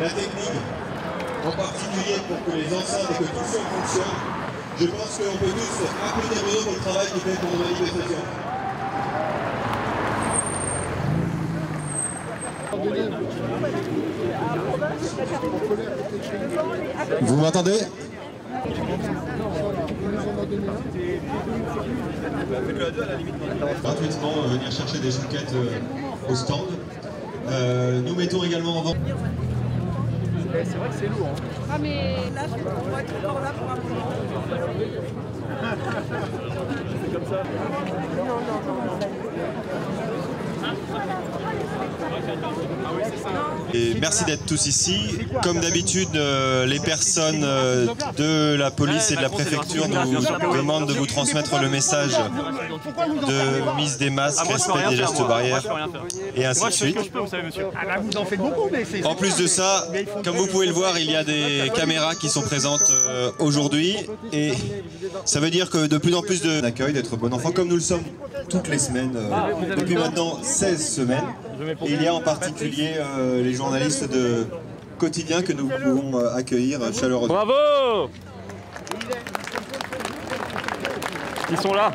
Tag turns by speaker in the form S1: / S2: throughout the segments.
S1: la technique, en particulier pour que les enceintes et que tout ça fonctionne. Je pense qu'on peut tous applaudir Bruno pour le travail qu'il fait pour nos manifestations.
S2: Vous m'entendez?
S1: Gratuitement venir chercher des chouquettes au stand. Nous mettons également en vente.
S3: C'est vrai que c'est lourd. Hein.
S4: Ah mais là, on va être encore là pour un moment.
S3: C'est comme ça. Non.
S5: Et merci d'être tous ici. Comme d'habitude, les personnes de la police et de la préfecture nous demandent de vous transmettre le message de mise des masques, respect des gestes barrières et ainsi de suite. En plus de ça, comme vous pouvez le voir, il y a des caméras qui sont présentes aujourd'hui et ça veut dire que de plus en plus d'accueil, d'être bon enfant, comme nous le sommes toutes les semaines, depuis maintenant 16 semaines. Et il y a en particulier les journalistes de quotidien que nous pouvons accueillir chaleureusement.
S3: Bravo! Ils sont là.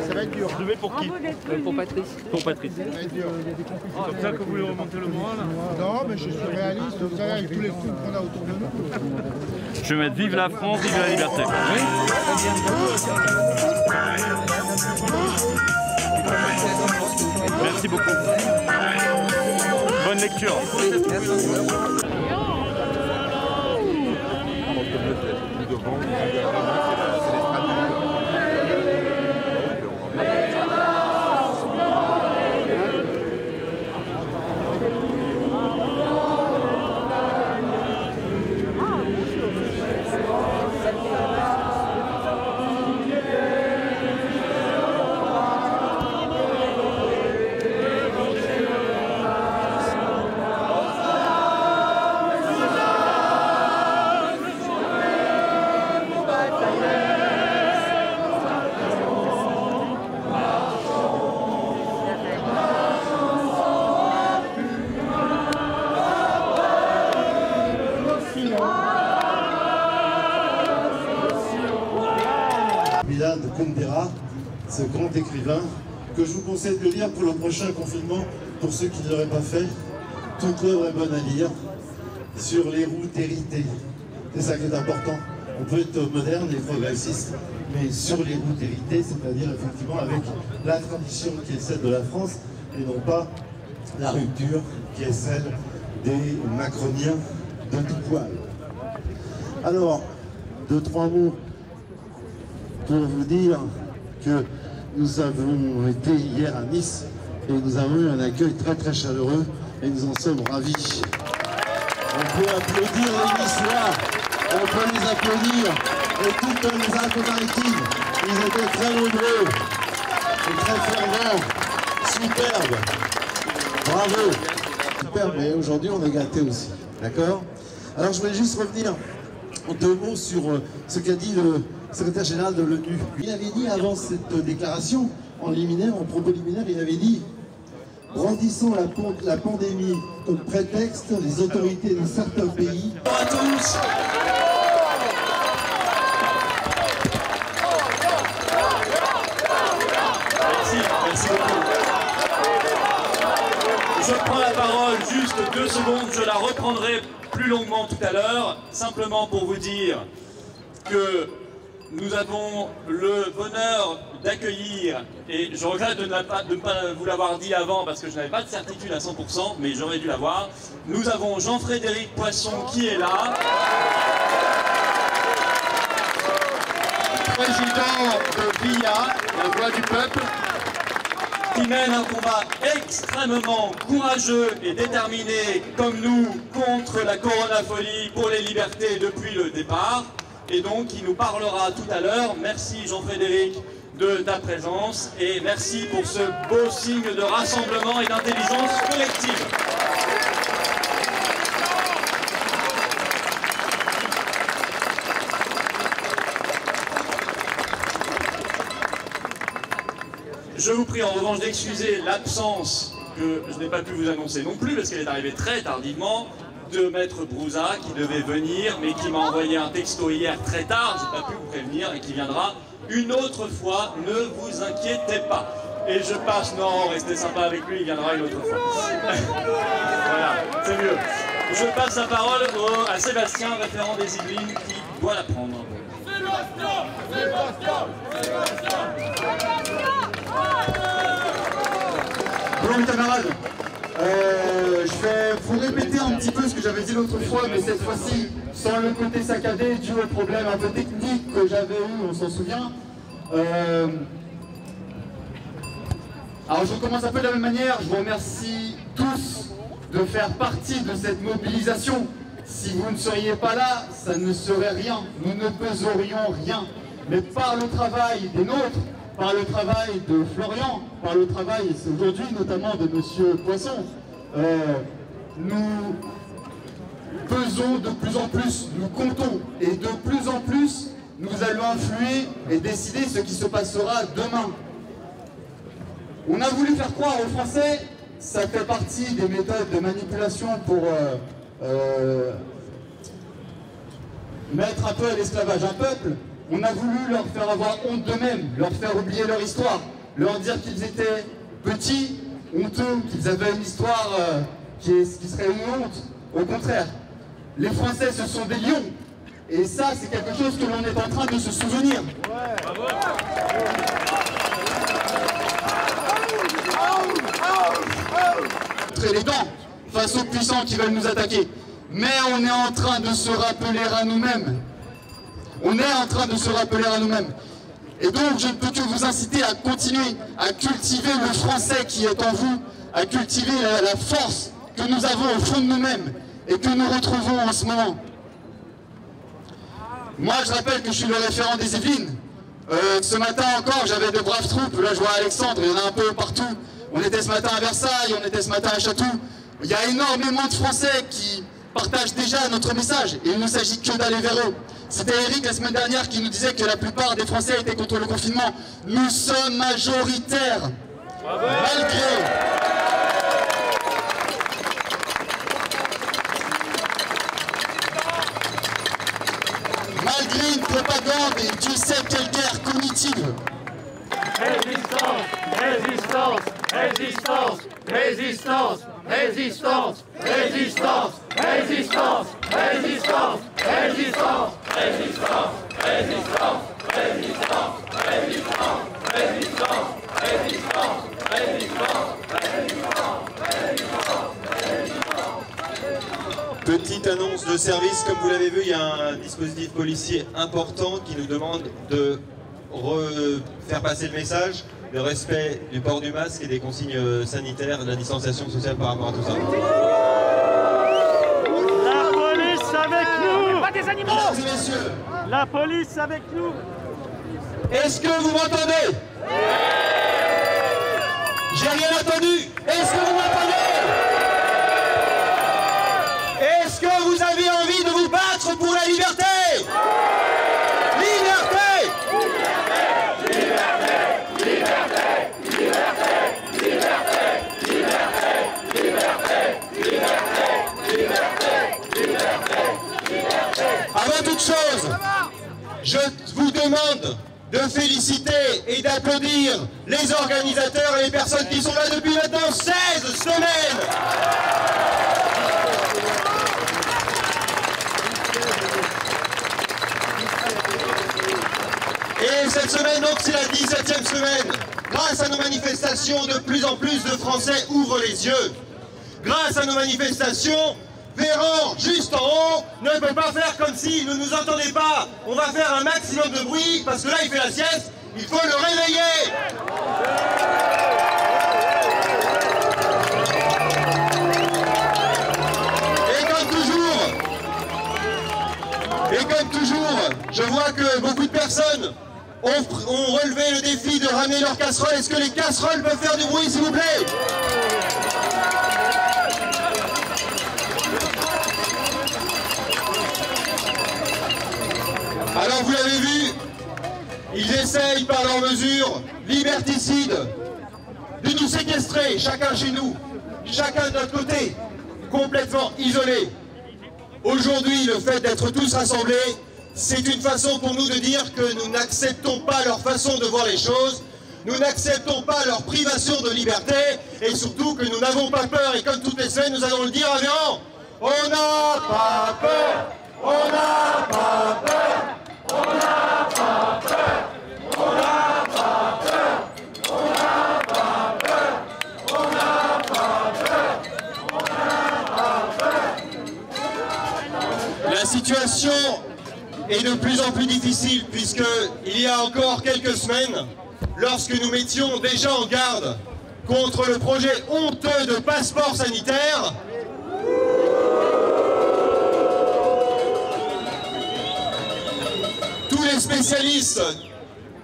S6: Ça va être dur.
S3: Je vais pour qui? Pour Patrice. Pour Patrice.
S6: Ça va être dur.
S3: C'est comme ça que vous voulez remonter le moral?
S6: Non, mais je suis réaliste. Vous savez, avec tous les trucs qu'on a autour de nous.
S3: Je vais mettre vive la France, vive la liberté. Merci beaucoup. Bonne lecture.
S7: Milad Kundera, ce grand écrivain, que je vous conseille de lire pour le prochain confinement, pour ceux qui ne l'auraient pas fait. Toute l'œuvre est bonne à lire, sur les routes héritées. C'est ça qui est important. On peut être moderne et progressiste, mais sur les routes héritées, c'est-à-dire effectivement avec la tradition qui est celle de la France, et non pas la rupture qui est celle des macroniens de tout poil. Alors, 2-3 mots pour vous dire que nous avons été hier à Nice et nous avons eu un accueil très très chaleureux et nous en sommes ravis. On peut applaudir les Niçois, on peut les applaudir et toutes les Alpes-Maritimes. Ils étaient très nombreux et très fervents, superbes. Bravo. Super, mais aujourd'hui on est gâtés aussi, d'accord? Alors je voulais juste revenir en 2 mots sur ce qu'a dit le secrétaire général de l'ONU. Il avait dit avant cette déclaration, en propos liminaire, il avait dit « Brandissant la pandémie comme prétexte, les autorités de certains pays... »
S8: Bonjour à tous. Merci beaucoup. Je prends la parole juste 2 secondes, je la reprendrai plus longuement tout à l'heure, simplement pour vous dire que nous avons le bonheur d'accueillir, et je regrette de ne pas vous l'avoir dit avant parce que je n'avais pas de certitude à 100%, mais j'aurais dû l'avoir. Nous avons Jean-Frédéric Poisson qui est là. Président de VIA, la Voix du Peuple, qui mène un combat extrêmement courageux et déterminé comme nous contre la coronafolie pour les libertés depuis le départ. Et donc il nous parlera tout à l'heure. Merci Jean-Frédéric de ta présence et merci pour ce beau signe de rassemblement et d'intelligence collective. Je vous prie en revanche d'excuser l'absence que je n'ai pas pu vous annoncer non plus, parce qu'elle est arrivée très tardivement, de Maître Brouza, qui devait venir, mais qui m'a envoyé un texto hier très tard, je n'ai pas pu vous prévenir, et qui viendra une autre fois, ne vous inquiétez pas. Et je passe, non, restez sympa avec lui, il viendra une autre fois. Voilà, c'est mieux. Je passe la parole à Sébastien, référent des Yvelines, qui doit la prendre.
S9: Bonjour mes camarades, je vais vous répéter un petit peu ce que j'avais dit l'autre fois, mais cette fois-ci sans le côté saccadé dû au problème un peu technique que j'avais eu, on s'en souvient. Alors je commence un peu de la même manière, je vous remercie tous de faire partie de cette mobilisation. Si vous ne seriez pas là, ça ne serait rien, nous ne peserions rien. Mais par le travail des nôtres, par le travail de Florian, par le travail aujourd'hui notamment de Monsieur Poisson, nous pesons de plus en plus, nous comptons, et de plus en plus, nous allons influer et décider ce qui se passera demain. On a voulu faire croire aux Français, ça fait partie des méthodes de manipulation pour mettre un peu à l'esclavage un peuple. On a voulu leur faire avoir honte d'eux-mêmes, leur faire oublier leur histoire, leur dire qu'ils étaient petits, honteux, qu'ils avaient une histoire qui serait une honte. Au contraire, les Français, ce sont des lions. Et ça, c'est quelque chose que l'on est en train de se souvenir. Montrer les dents face aux puissants qui veulent nous attaquer. Mais on est en train de se rappeler à nous-mêmes. On est en train de se rappeler à nous-mêmes. Et donc, je ne peux que vous inciter à continuer à cultiver le français qui est en vous, à cultiver la force que nous avons au fond de nous-mêmes et que nous retrouvons en ce moment. Moi, je rappelle que je suis le référent des Yvelines. Ce matin encore, j'avais de braves troupes. Là, je vois Alexandre, il y en a un peu partout. On était ce matin à Versailles, on était ce matin à Chatou. Il y a énormément de Français qui partagent déjà notre message. Et il ne s'agit que d'aller vers eux. C'était Eric la semaine dernière qui nous disait que la plupart des Français étaient contre le confinement. Nous sommes majoritaires. Malgré une propagande et Dieu sait quelle guerre cognitive.
S10: Résistance, résistance, résistance, résistance, résistance, résistance, résistance, résistance, résistance, résistance, résistance, résistance, résistance, résistance, résistance, résistance.
S5: Petite annonce de service, comme vous l'avez vu, il y a un dispositif policier important qui nous demande de faire passer le message, le respect du port du masque et des consignes sanitaires, de la distanciation sociale par rapport à tout ça.
S10: La police avec nous!
S9: Pas des animaux! Mesdames et messieurs,
S10: la police avec nous!
S9: Est-ce que vous m'entendez? J'ai rien entendu! Est-ce que vous m'entendez? Est-ce que vous avez envie de vous battre pour la liberté? Avant toute chose, je vous demande de féliciter et d'applaudir les organisateurs et les personnes qui sont là depuis maintenant 16 semaines. Et cette semaine, donc, c'est la 17e semaine. Grâce à nos manifestations, de plus en plus de Français ouvrent les yeux. Grâce à nos manifestations, Véran, juste en haut, ne peut pas faire comme s'il ne nous entendait pas. On va faire un maximum de bruit, parce que là, il fait la sieste, il faut le réveiller. Et comme toujours, je vois que beaucoup de personnes ont relevé le défi de ramener leurs casseroles. Est-ce que les casseroles peuvent faire du bruit, s'il vous plaît? Alors vous l'avez vu, ils essayent par leurs mesures liberticides de nous séquestrer,
S5: isolés, chacun chez nous, chacun de notre côté, complètement isolés. Aujourd'hui, le fait d'être tous rassemblés, c'est une façon pour nous de dire que nous n'acceptons pas leur façon de voir les choses, nous n'acceptons pas leur privation de liberté, et surtout que nous n'avons pas peur, et comme toutes les semaines, nous allons le dire à Véran, on n'a pas peur, on n'a pas peur, on n'a pas peur, on n'a pas peur, on n'a pas peur, on n'a pas peur, on n'a pas peur. La situation est de plus en plus difficile puisqu'il y a encore quelques semaines, lorsque nous mettions déjà en garde contre le projet honteux de passeport sanitaire, tous les spécialistes,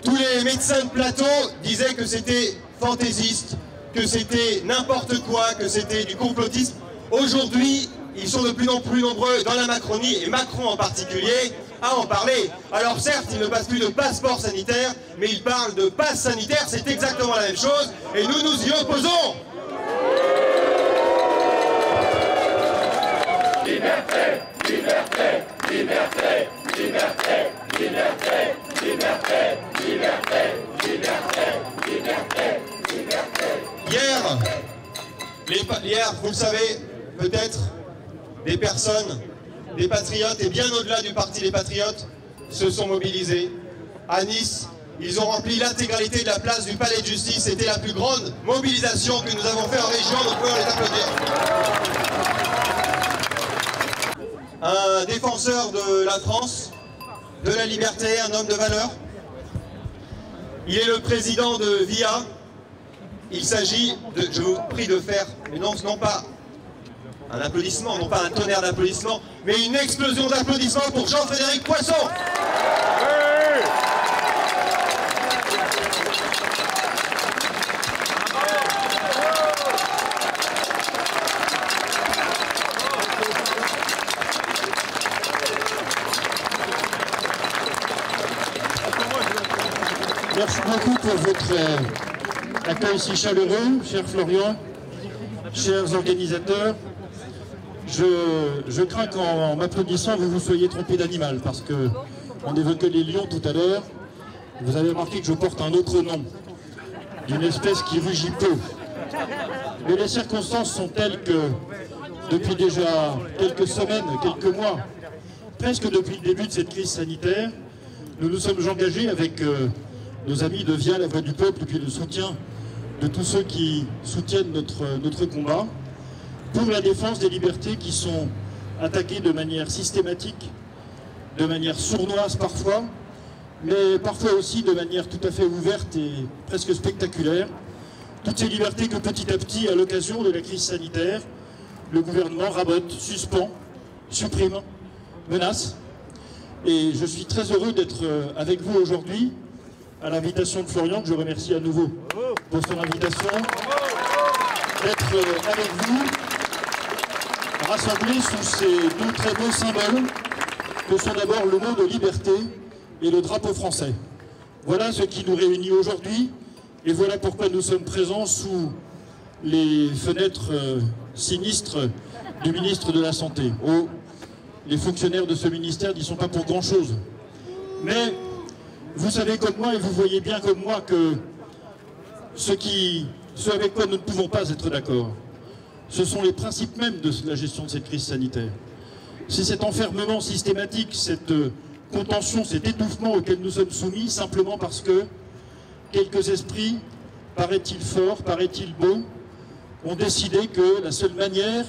S5: tous les médecins de plateau disaient que c'était fantaisiste, que c'était n'importe quoi, que c'était du complotisme. Aujourd'hui, ils sont de plus en plus nombreux dans la Macronie, et Macron en particulier, à en parler. Alors certes, il ne passe plus de passeport sanitaire, mais il parle de passe sanitaire, c'est exactement la même chose, et nous nous y opposons. Liberté, liberté, liberté, liberté, liberté, liberté, liberté, liberté, liberté, liberté. Hier, vous le savez, peut-être, des personnes, des patriotes, et bien au-delà du parti des patriotes, se sont mobilisés. À Nice, ils ont rempli l'intégralité de la place du Palais de Justice. C'était la plus grande mobilisation que nous avons fait en région, nous pouvons les applaudir. Un défenseur de la France, de la liberté, un homme de valeur. Il est le président de VIA. Il s'agit de, je vous prie de faire, mais non pas un applaudissement, non pas un tonnerre d'applaudissements, mais une explosion d'applaudissements pour Jean-Frédéric Poisson.
S11: Merci beaucoup pour votre accueil si chaleureux, cher Florian, chers organisateurs. Je crains qu'en m'applaudissant, vous vous soyez trompé d'animal, parce qu'on évoquait les lions tout à l'heure. Vous avez remarqué que je porte un autre nom, d'une espèce qui rugit peu. Mais les circonstances sont telles que, depuis déjà quelques semaines, quelques mois, presque depuis le début de cette crise sanitaire, nous nous sommes engagés avec nos amis de VIA, la Voix du Peuple, puis le soutien de tous ceux qui soutiennent notre combat, pour la défense des libertés qui sont attaquées de manière systématique, de manière sournoise parfois, mais parfois aussi de manière tout à fait ouverte et presque spectaculaire. Toutes ces libertés que petit à petit, à l'occasion de la crise sanitaire, le gouvernement rabote, suspend, supprime, menace. Et je suis très heureux d'être avec vous aujourd'hui, à l'invitation de Florian, que je remercie à nouveau pour son invitation, d'être avec vous, rassemblés sous ces deux très beaux symboles que sont d'abord le mot de liberté et le drapeau français. Voilà ce qui nous réunit aujourd'hui, et voilà pourquoi nous sommes présents sous les fenêtres sinistres du ministre de la Santé. Oh, les fonctionnaires de ce ministère n'y sont pas pour grand-chose. Mais vous savez comme moi, et vous voyez bien comme moi, que ce avec quoi nous ne pouvons pas être d'accord, ce sont les principes mêmes de la gestion de cette crise sanitaire. C'est cet enfermement systématique, cette contention, cet étouffement auquel nous sommes soumis, simplement parce que quelques esprits, paraît-il forts, paraît-il beaux, ont décidé que la seule manière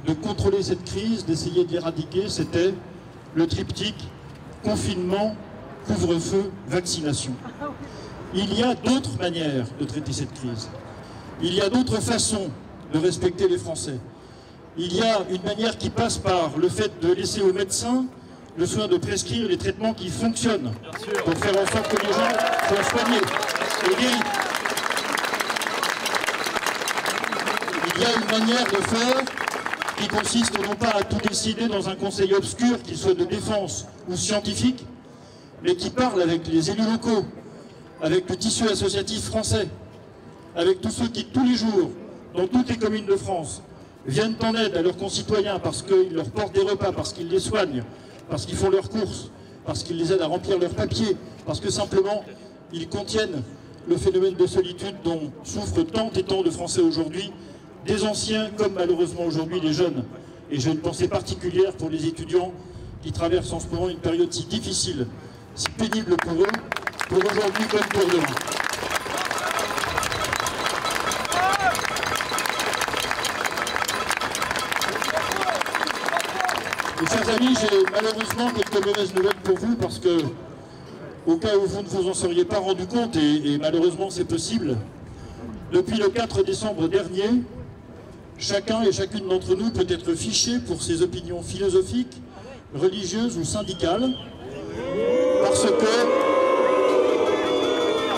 S11: de contrôler cette crise, d'essayer de l'éradiquer, c'était le triptyque confinement, couvre-feu, vaccination. Il y a d'autres manières de traiter cette crise. Il y a d'autres façons de respecter les Français. Il y a une manière qui passe par le fait de laisser aux médecins le soin de prescrire les traitements qui fonctionnent pour faire en sorte que les gens soient soignés et guéris. Il y a une manière de faire qui consiste non pas à tout décider dans un conseil obscur, qu'il soit de défense ou scientifique, mais qui parle avec les élus locaux, avec le tissu associatif français, avec tous ceux qui, tous les jours, dans toutes les communes de France, viennent en aide à leurs concitoyens parce qu'ils leur portent des repas, parce qu'ils les soignent, parce qu'ils font leurs courses, parce qu'ils les aident à remplir leurs papiers, parce que simplement, ils contiennent le phénomène de solitude dont souffrent tant et tant de Français aujourd'hui, des anciens comme malheureusement aujourd'hui les jeunes. Et j'ai une pensée particulière pour les étudiants qui traversent en ce moment une période si difficile, si pénible pour eux, pour aujourd'hui comme pour demain. Mes chers amis, j'ai malheureusement quelques mauvaises nouvelles pour vous parce que, au cas où vous ne vous en seriez pas rendu compte, et malheureusement c'est possible, depuis le 4 décembre dernier, chacun et chacune d'entre nous peut être fiché pour ses opinions philosophiques, religieuses ou syndicales, parce que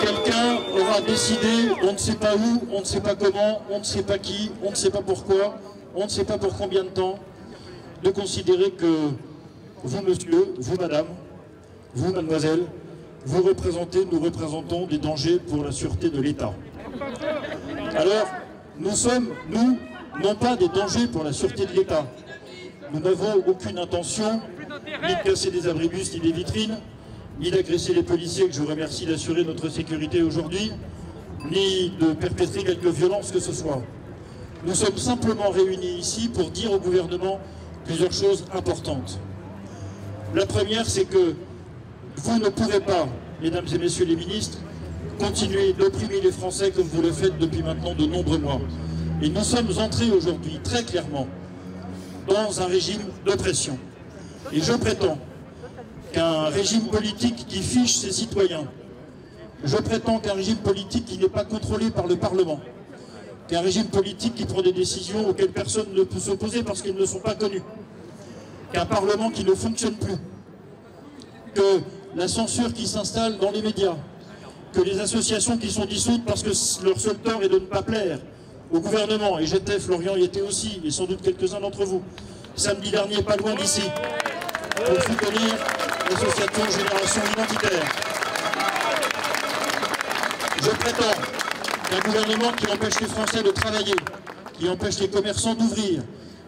S11: quelqu'un aura décidé, on ne sait pas où, on ne sait pas comment, on ne sait pas qui, on ne sait pas pourquoi, on ne sait pas pour combien de temps, de considérer que vous, monsieur, vous, madame, vous, mademoiselle, vous représentez, nous représentons des dangers pour la sûreté de l'État. Alors, nous sommes, nous, non pas des dangers pour la sûreté de l'État. Nous n'avons aucune intention ni de casser des abribus ni des vitrines, ni d'agresser les policiers que je remercie d'assurer notre sécurité aujourd'hui, ni de perpétrer quelque violence que ce soit. Nous sommes simplement réunis ici pour dire au gouvernement plusieurs choses importantes. La première, c'est que vous ne pourrez pas, mesdames et messieurs les ministres, continuer d'opprimer les Français comme vous le faites depuis maintenant de nombreux mois. Et nous sommes entrés aujourd'hui, très clairement, dans un régime d'oppression. Et je prétends qu'un régime politique qui fiche ses citoyens, je prétends qu'un régime politique qui n'est pas contrôlé par le Parlement, qu'un régime politique qui prend des décisions auxquelles personne ne peut s'opposer parce qu'elles ne sont pas connues, qu'un Parlement qui ne fonctionne plus, que la censure qui s'installe dans les médias, que les associations qui sont dissoutes parce que leur seul tort est de ne pas plaire au gouvernement, et j'étais, Florian y était aussi, et sans doute quelques-uns d'entre vous, samedi dernier, pas loin d'ici, pour soutenir l'association Génération Identitaire. Je prétends qu'un gouvernement qui empêche les Français de travailler, qui empêche les commerçants d'ouvrir,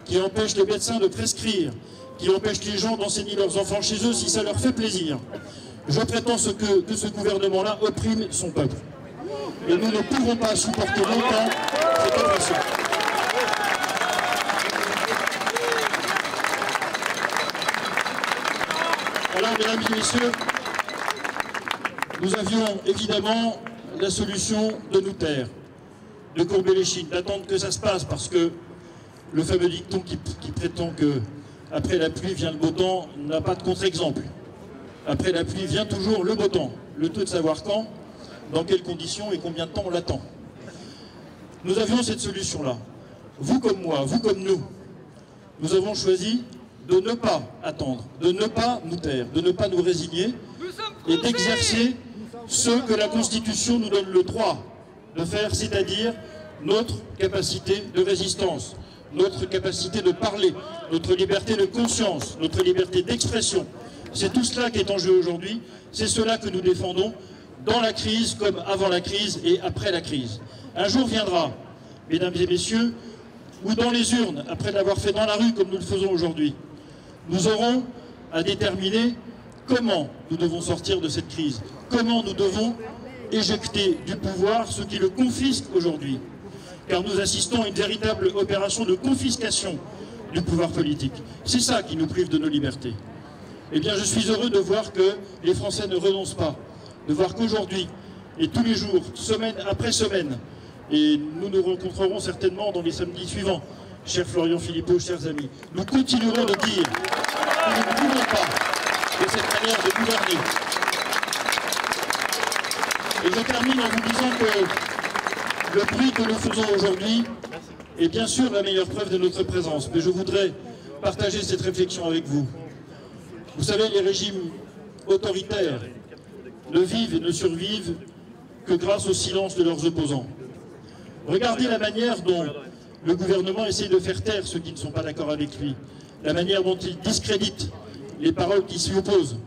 S11: qui empêche les médecins de prescrire, qui empêche les gens d'enseigner leurs enfants chez eux si ça leur fait plaisir, je prétends que ce gouvernement-là opprime son peuple. Et nous ne pourrons pas supporter longtemps cette oppression. Alors, mesdames et messieurs, nous avions évidemment la solution de nous taire, de courber les chines, d'attendre que ça se passe, parce que le fameux dicton qui prétend que après la pluie vient le beau temps n'a pas de contre-exemple. Après la pluie vient toujours le beau temps, le tout de savoir quand, dans quelles conditions et combien de temps on l'attend. Nous avions cette solution-là. Vous comme moi, vous comme nous, nous avons choisi de ne pas attendre, de ne pas nous taire, de ne pas nous résigner et d'exercer ce que la Constitution nous donne le droit de faire, c'est-à-dire notre capacité de résistance, notre capacité de parler, notre liberté de conscience, notre liberté d'expression. C'est tout cela qui est en jeu aujourd'hui, c'est cela que nous défendons dans la crise comme avant la crise et après la crise. Un jour viendra, mesdames et messieurs, où dans les urnes, après l'avoir fait dans la rue comme nous le faisons aujourd'hui, nous aurons à déterminer comment nous devons sortir de cette crise, comment nous devons éjecter du pouvoir ceux qui le confisquent aujourd'hui. Car nous assistons à une véritable opération de confiscation du pouvoir politique. C'est ça qui nous prive de nos libertés. Eh bien, je suis heureux de voir que les Français ne renoncent pas, de voir qu'aujourd'hui, et tous les jours, semaine après semaine, et nous nous rencontrerons certainement dans les samedis suivants, cher Florian Philippot, chers amis, nous continuerons de dire que nous ne voulons pas de cette manière de gouverner. Et je termine en vous disant que le bruit que nous faisons aujourd'hui est bien sûr la meilleure preuve de notre présence, mais je voudrais partager cette réflexion avec vous. Vous savez, les régimes autoritaires ne vivent et ne survivent que grâce au silence de leurs opposants. Regardez la manière dont le gouvernement essaie de faire taire ceux qui ne sont pas d'accord avec lui, la manière dont il discrédite les paroles qui s'y opposent,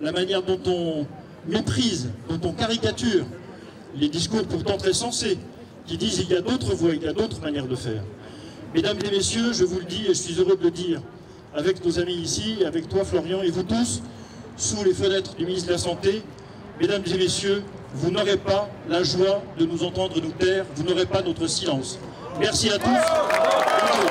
S11: la manière dont on méprise, dont on caricature les discours pourtant très sensés qui disent qu'il y a d'autres voies, il y a d'autres manières de faire. Mesdames et messieurs, je vous le dis et je suis heureux de le dire avec nos amis ici, avec toi Florian et vous tous, sous les fenêtres du ministre de la Santé, mesdames et messieurs, vous n'aurez pas la joie de nous entendre nous taire, vous n'aurez pas notre silence. Merci à tous. Bravo.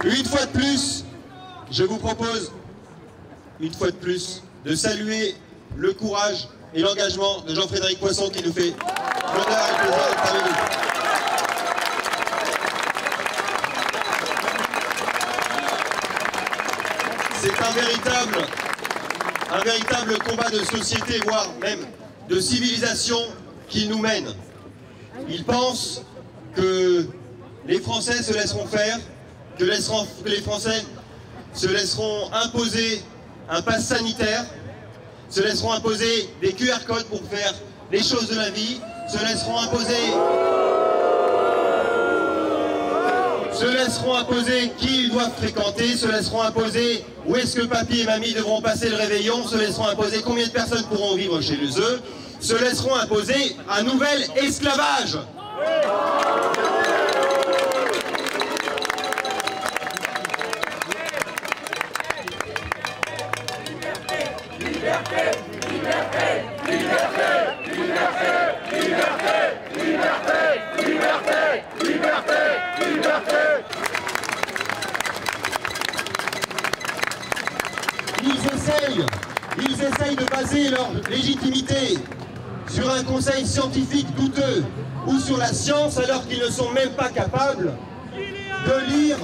S5: Une fois de plus, je vous propose, une fois de plus, de saluer le courage et l'engagement de Jean-Frédéric Poisson qui nous fait l'honneur et le plaisir d'être parmi nous. C'est un véritable combat de société, voire même de civilisation qui nous mène. Il pense que les Français se laisseront faire, que les Français se laisseront imposer un pass sanitaire, se laisseront imposer des QR codes pour faire les choses de la vie, se laisseront imposer qui ils doivent fréquenter, se laisseront imposer où est-ce que papy et mamie devront passer le réveillon, se laisseront imposer combien de personnes pourront vivre chez eux, se laisseront imposer un nouvel esclavage. Ils essayent de baser leur légitimité sur un conseil scientifique douteux ou sur la science alors qu'ils ne sont même pas capables de lire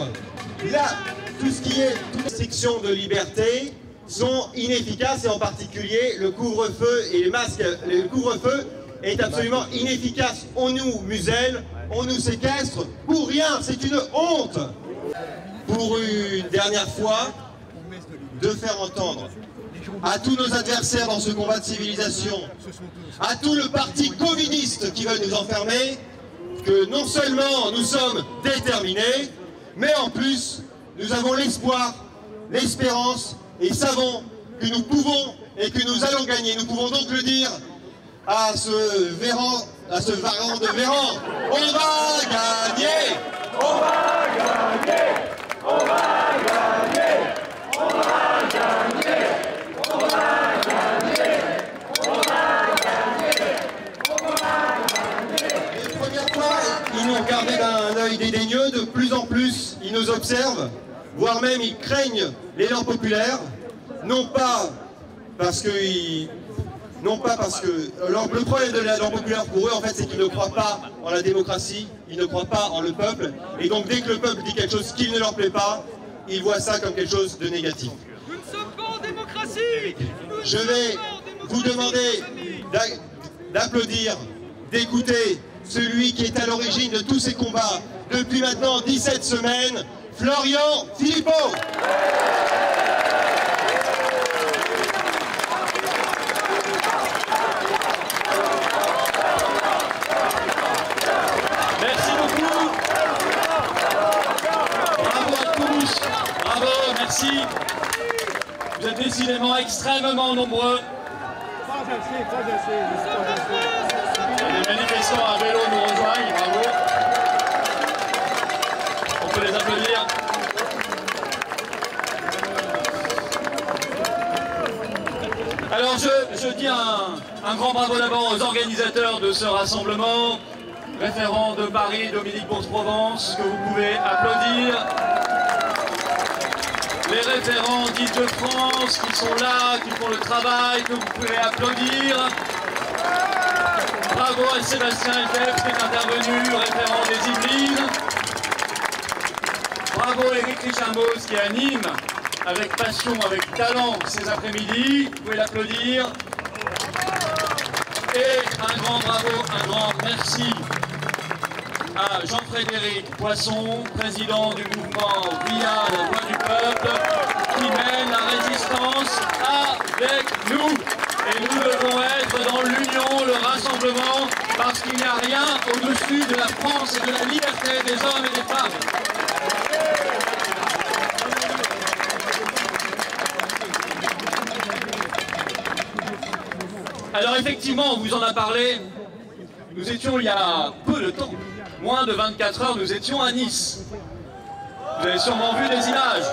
S5: tout ce qui est toutes les restrictions de liberté sont inefficaces et en particulier le couvre-feu et les masques. Le couvre-feu est absolument inefficace. On nous muselle, on nous séquestre pour rien, c'est une honte. Pour une dernière fois, de faire entendre à tous nos adversaires dans ce combat de civilisation, à tout le parti covidiste qui veut nous enfermer, que non seulement nous sommes déterminés, mais en plus, nous avons l'espoir, l'espérance, et savons que nous pouvons et que nous allons gagner. Nous pouvons donc le dire à ce Varan de Véran, on va gagner! On va gagner! On va gagner! On va gagner! On va gagner! On va gagner! On va gagner! Les premières fois, ils nous regardaient d'un œil dédaigneux, de plus en plus, ils nous observent, voire même ils craignent l'élan populaire, non pas parce que le problème de l'élan populaire pour eux, en fait, c'est qu'ils ne croient pas en la démocratie, ils ne croient pas en le peuple, et donc dès que le peuple dit quelque chose qui ne leur plaît pas, ils voient ça comme quelque chose de négatif.
S10: Nous ne sommes pas en démocratie.
S5: Je vais vous demander d'applaudir, d'écouter celui qui est à l'origine de tous ces combats depuis maintenant 17 semaines, Florian Philippot.
S8: Merci beaucoup. Bravo à tous. Bravo, merci. Vous êtes décidément extrêmement nombreux. Les manifestants à vélo nous rejoignent, bravo. On peut les applaudir. Alors je dis un grand bravo d'abord aux organisateurs de ce rassemblement, référent de Paris, Dominique Bourse-Provence, que vous pouvez applaudir. Les référents d'Île-de-France qui sont là, qui font le travail, que vous pouvez applaudir. Bravo à Sébastien Elfebvre qui est intervenu, référent des Yvelines. Bravo à Éric Richamos qui anime avec passion, avec talent ces après-midi. Vous pouvez l'applaudir. Et un grand bravo, un grand merci à Jean-Frédéric Poisson, président du mouvement VIA, la voix du peuple, qui mène la résistance avec nous. Et nous devons être dans l'union, le rassemblement, parce qu'il n'y a rien au-dessus de la France et de la liberté des hommes et des femmes. Alors effectivement, on vous en a parlé, nous étions il y a peu de temps, moins de 24 heures, nous étions à Nice. Vous avez sûrement vu des images.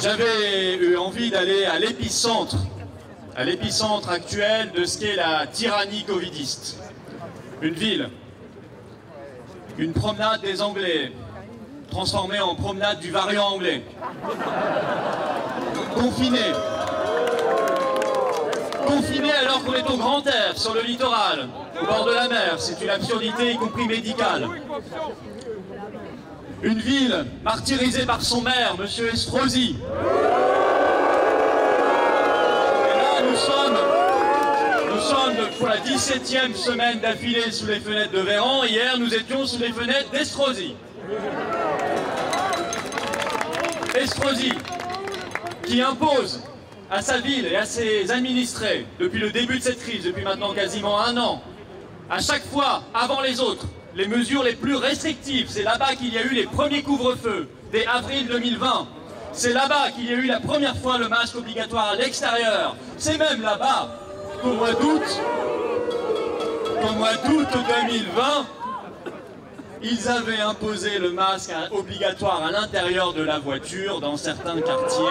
S8: J'avais eu envie d'aller à l'épicentre actuel de ce qu'est la tyrannie covidiste. Une ville, une promenade des Anglais, transformée en promenade du variant anglais. Confiné alors qu'on est au grand air, sur le littoral, au bord de la mer, c'est une absurdité, y compris médicale. Une ville martyrisée par son maire, M. Estrosi. Et là, nous sommes pour la 17e semaine d'affilée sous les fenêtres de Véran. Hier, nous étions sous les fenêtres d'Estrosi. Estrosi, qui impose à sa ville et à ses administrés, depuis le début de cette crise, depuis maintenant quasiment 1 an, à chaque fois, avant les autres, les mesures les plus restrictives. C'est là-bas qu'il y a eu les premiers couvre-feux, dès avril 2020. C'est là-bas qu'il y a eu la première fois le masque obligatoire à l'extérieur. C'est même là-bas qu'au mois d'août 2020, ils avaient imposé le masque obligatoire à l'intérieur de la voiture dans certains quartiers.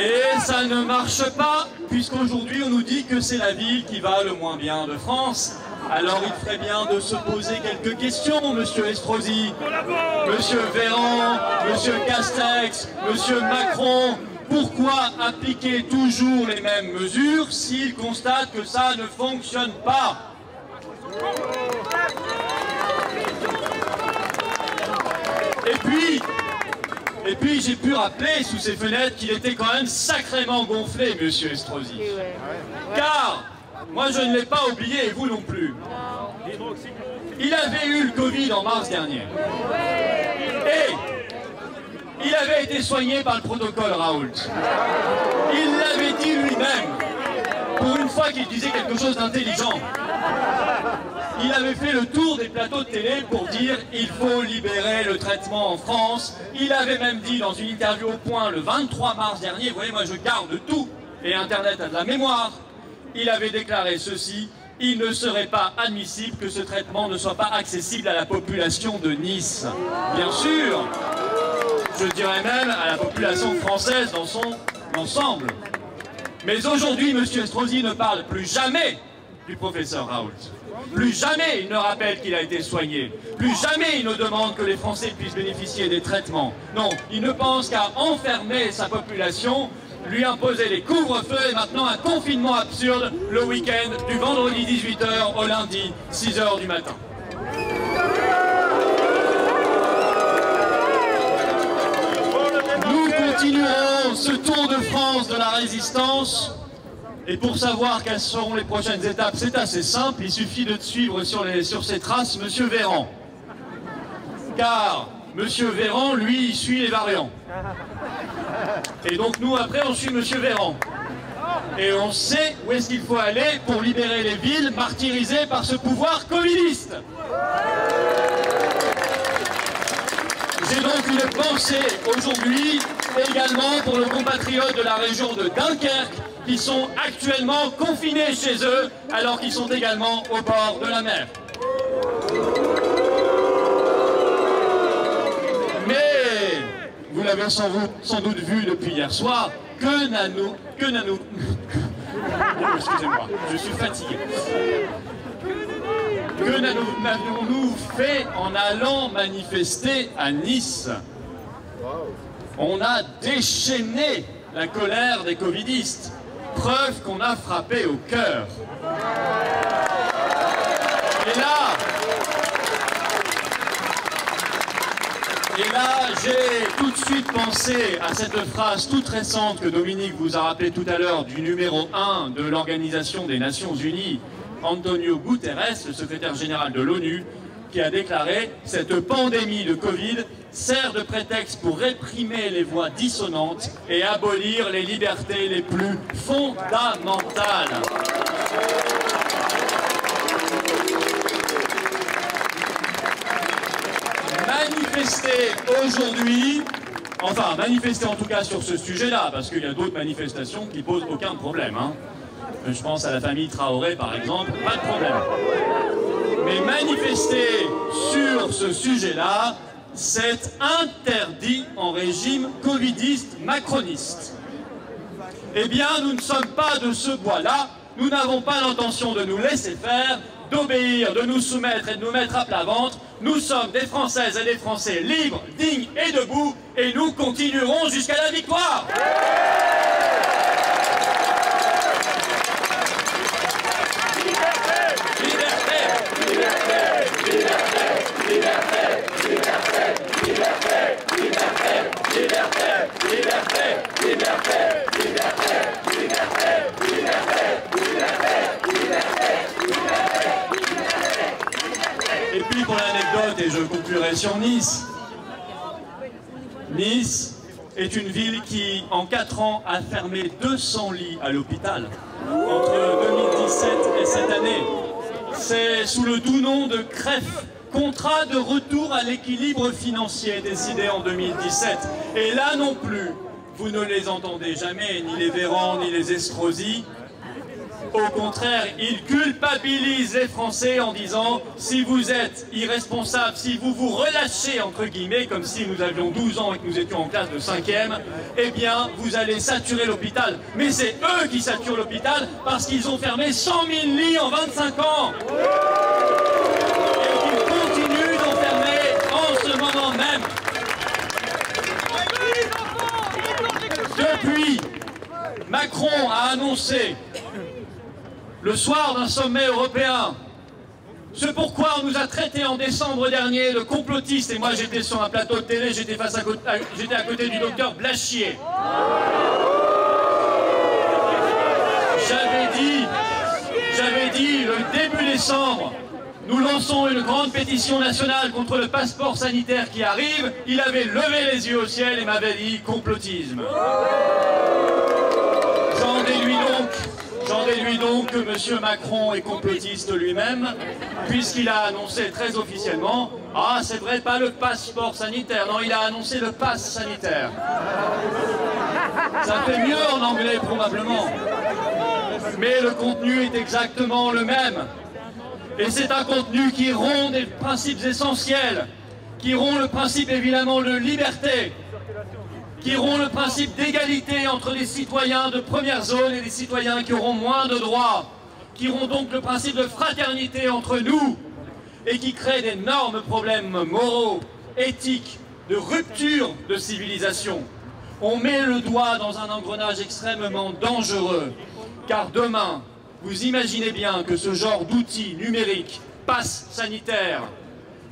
S8: Et ça ne marche pas, puisqu'aujourd'hui on nous dit que c'est la ville qui va le moins bien de France. Alors il ferait bien de se poser quelques questions, Monsieur Estrosi, Monsieur Véran, Monsieur Castex, Monsieur Macron. Pourquoi appliquer toujours les mêmes mesures s'ils constatent que ça ne fonctionne pas? Et puis j'ai pu rappeler sous ces fenêtres qu'il était quand même sacrément gonflé, Monsieur Estrosi. Car, moi je ne l'ai pas oublié, et vous non plus. Il avait eu le Covid en mars dernier. Et il avait été soigné par le protocole Raoult. Il l'avait dit lui-même, pour une fois qu'il disait quelque chose d'intelligent. Il avait fait le tour des plateaux de télé pour dire « il faut libérer le traitement en France ». Il avait même dit dans une interview au Point le 23 mars dernier, vous voyez, moi je garde tout, et Internet a de la mémoire, il avait déclaré ceci: il ne serait pas admissible que ce traitement ne soit pas accessible à la population de Nice. Bien sûr, je dirais même à la population française dans son ensemble. Mais aujourd'hui, M. Estrosi ne parle plus jamais du professeur Raoult. Plus jamais il ne rappelle qu'il a été soigné. Plus jamais il ne demande que les Français puissent bénéficier des traitements. Non, il ne pense qu'à enfermer sa population, lui imposer les couvre-feux et maintenant un confinement absurde le week-end du vendredi 18h au lundi 6h du matin. Nous continuerons ce tour de France de la résistance. Et pour savoir quelles seront les prochaines étapes, c'est assez simple, il suffit de suivre sur ses traces M. Véran. Car M. Véran, lui, il suit les variants. Et donc nous, après, on suit M. Véran. Et on sait où est-ce qu'il faut aller pour libérer les villes martyrisées par ce pouvoir covidiste. J'ai donc une pensée aujourd'hui également pour nos compatriotes de la région de Dunkerque, qui sont actuellement confinés chez eux, alors qu'ils sont également au bord de la mer. Mais, vous l'avez sans doute vu depuis hier soir, excusez-moi, je suis fatigué. Que n'avons-nous fait en allant manifester à Nice? On a déchaîné la colère des covidistes. Preuve qu'on a frappé au cœur. Et là, j'ai tout de suite pensé à cette phrase toute récente que Dominique vous a rappelée tout à l'heure du numéro 1 de l'Organisation des Nations Unies, Antonio Guterres, le secrétaire général de l'ONU, qui a déclaré « Cette pandémie de Covid sert de prétexte pour réprimer les voix dissonantes et abolir les libertés les plus fondamentales. » Manifester aujourd'hui, enfin manifester en tout cas sur ce sujet-là, parce qu'il y a d'autres manifestations qui posent aucun problème. Je pense à la famille Traoré par exemple, pas de problème. Mais manifester sur ce sujet-là, c'est interdit en régime covidiste macroniste. Eh bien, nous ne sommes pas de ce bois-là, nous n'avons pas l'intention de nous laisser faire, d'obéir, de nous soumettre et de nous mettre à plat ventre. Nous sommes des Françaises et des Français libres, dignes et debout, et nous continuerons jusqu'à la victoire. Et puis pour l'anecdote, et je conclurai sur Nice. Nice est une ville qui, en 4 ans, a fermé 200 lits à l'hôpital entre 2017 et cette année. C'est sous le doux nom de CREF, contrat de retour à l'équilibre financier décidé en 2017. Et là non plus, vous ne les entendez jamais, ni les Véran, ni les Estrosi. Au contraire, ils culpabilisent les Français en disant « si vous êtes irresponsables, si vous vous relâchez, entre guillemets, comme si nous avions 12 ans et que nous étions en classe de 5e, eh bien, vous allez saturer l'hôpital. » Mais c'est eux qui saturent l'hôpital parce qu'ils ont fermé 100 000 lits en 25 ans. Et qu'ils continuent d'en fermer en ce moment même. Depuis, Macron a annoncé le soir d'un sommet européen, ce pourquoi on nous a traités en décembre dernier de complotistes, et moi j'étais sur un plateau de télé, j'étais à côté du docteur Blachier. J'avais dit, le début décembre, nous lançons une grande pétition nationale contre le passeport sanitaire qui arrive. Il avait levé les yeux au ciel et m'avait dit complotisme. J'en déduis donc que M. Macron est complotiste lui-même, puisqu'il a annoncé très officiellement « Ah, c'est vrai, pas le passeport sanitaire, non, il a annoncé le pass sanitaire. » Ça fait mieux en anglais, probablement. Mais le contenu est exactement le même. Et c'est un contenu qui rompt des principes essentiels, qui rompt le principe évidemment de liberté, qui rompt le principe d'égalité entre les citoyens de première zone et les citoyens qui auront moins de droits, qui rompt donc le principe de fraternité entre nous et qui crée d'énormes problèmes moraux, éthiques, de rupture de civilisation. On met le doigt dans un engrenage extrêmement dangereux, car demain, vous imaginez bien que ce genre d'outil numérique, passe sanitaire,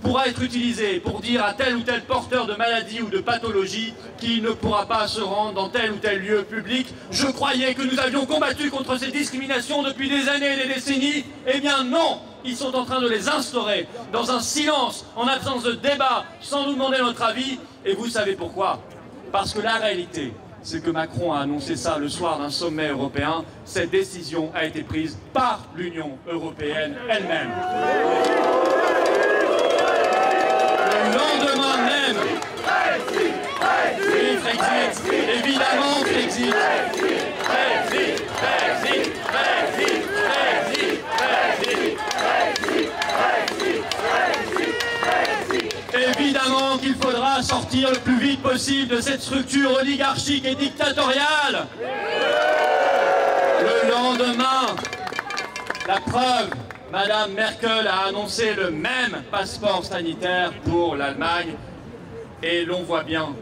S8: pourra être utilisé pour dire à tel ou tel porteur de maladie ou de pathologie qu'il ne pourra pas se rendre dans tel ou tel lieu public. Je croyais que nous avions combattu contre ces discriminations depuis des années et des décennies. Eh bien non, ils sont en train de les instaurer dans un silence, en absence de débat, sans nous demander notre avis. Et vous savez pourquoi? Parce que la réalité, c'est que Macron a annoncé ça le soir d'un sommet européen. Cette décision a été prise par l'Union européenne elle-même. Le lendemain même, oui, Frexit, évidemment Frexit, Frexit, Frexit, Frexit, Frexit, Frexit, Frexit, Frexit. Évidemment qu'il faudra sortir le plus vite possible de cette structure oligarchique et dictatoriale. Le lendemain, la preuve, Madame Merkel a annoncé le même passeport sanitaire pour l'Allemagne et l'on voit bien